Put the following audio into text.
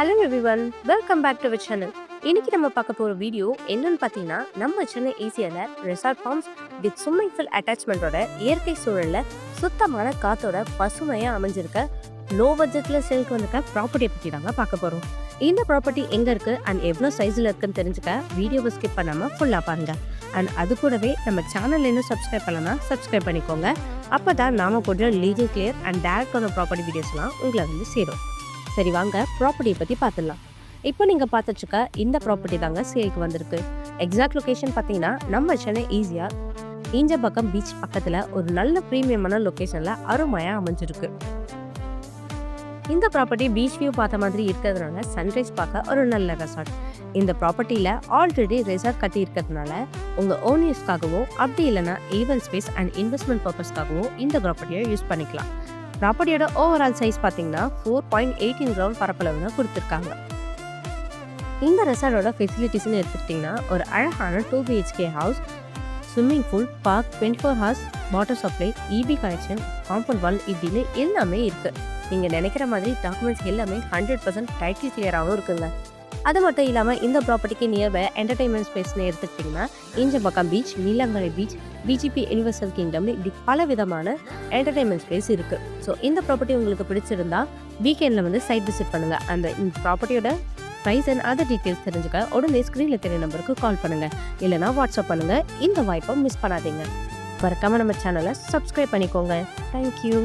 Hello everyone, welcome back to our channel. இன்னைக்கு நம்ம பார்க்க போகிற வீடியோ என்னன்னு பார்த்தீங்கன்னா, நம்ம சென்னை ஏசியாவில் resort farms with swimming pool அட்டாச்மெண்ட்டோட இயற்கை சூழலில் சுத்தமான காத்தோட பசுமையாக அமைஞ்சிருக்க லோ பட்ஜெட்டில் சேல்க்கு வந்திருக்க ப்ராப்பர்ட்டியை பற்றி தாங்க பார்க்க போகிறோம். இந்த ப்ராப்பர்ட்டி எங்கே இருக்குது அண்ட் எவ்வளோ சைஸில் இருக்குன்னு தெரிஞ்சுக்க வீடியோவை ஸ்கிப் பண்ணாமல் ஃபுல்லாக பாருங்க. அண்ட் அது கூடவே நம்ம சேனல் இன்னும் சப்ஸ்கிரைப் பண்ணலன்னா சப்ஸ்கிரைப் பண்ணிக்கோங்க. அப்போ தான் நாம் போடுற லீகல் கிளியர் அண்ட் டேரக்டான ப்ராப்பர்ட்டி வீடியோஸ்லாம் உங்களை வந்து சேரும். சரி வாங்க ப்ராப்பர்ட்டியை பற்றி பார்த்துடலாம். இப்போ நீங்கள் பார்த்துட்ருக்க இந்த ப்ராப்பர்ட்டி தாங்க சேலுக்கு வந்திருக்கு. எக்ஸாக்ட் லொக்கேஷன் பார்த்தீங்கன்னா நம்ம சென்னை ஈஸியாக ஈஞ்சம்பாக்கம் பீச் பக்கத்தில் ஒரு நல்ல ப்ரீமியமான லொக்கேஷனில் அருமையாக அமைஞ்சிருக்கு. இந்த ப்ராப்பர்ட்டி பீச் வியூ பார்த்த மாதிரி இருக்கிறதுனால சன்ரைஸ் பார்க்க ஒரு நல்ல ரெசார்ட். இந்த ப்ராப்பர்ட்டியில் ஆல்ரெடி ரெசார்ட் கட்டி இருக்கிறதுனால உங்கள் ஓன் யூஸ்க்காகவும் அப்படி இல்லைனா ஈவென்ட் ஸ்பேஸ் அண்ட் இன்வெஸ்ட்மெண்ட் பர்பஸ்க்காகவும் இந்த ப்ராப்பர்ட்டியை யூஸ் பண்ணிக்கலாம். ப்ராப்பர்ட்டியோட ஓவரால் சைஸ் பார்த்தீங்கன்னா 4.18 கிரவுண்ட் பரப்பளவுன்னு கொடுத்துருக்காங்க. இந்த ரெசார்ட்டோட ஃபெசிலிட்டிஸ்னு எடுத்துக்கிட்டிங்கன்னா ஒரு அழகான 2 BHK house, swimming pool, park, 24 hours water supply, EB connection, compound wall இப்படின்னு எல்லாமே இருக்குது. நீங்கள் நினைக்கிற மாதிரி டாக்குமெண்ட்ஸ் எல்லாமே 100% டைட்டில் கிளியராகவும் இருக்குங்க. அது மட்டும் இல்லாமல் இந்த ப்ராப்பர்ட்டிக்கு நியர்பை என்டர்டைன்மெண்ட் ஸ்பேஸ்னு எடுத்துக்கிட்டிங்கன்னா Injambakkam beach, Neelankarai beach, VGP universal கிங்டம்னு இப்படி பல விதமான என்டர்டைன்மெண்ட் ஸ்பேஸ் இருக்குது. ஸோ இந்த ப்ராப்பர்ட்டி உங்களுக்கு பிடிச்சிருந்தா வீக்கெண்டில் வந்து சைட் விசிட் பண்ணுங்கள். இந்த ப்ராப்பர்ட்டியோட ப்ரைஸ் அண்ட் அதர் டீட்டெயில்ஸ் தெரிஞ்சுக்க உடனே ஸ்க்ரீனில் தெரிய நம்பருக்கு கால் பண்ணுங்கள், இல்லைனா வாட்ஸ்அப் பண்ணுங்கள். இந்த வாய்ப்பை மிஸ் பண்ணாதீங்க. மறக்காமல் நம்ம சேனலை சப்ஸ்கிரைப் பண்ணிக்கோங்க. தேங்க்யூ.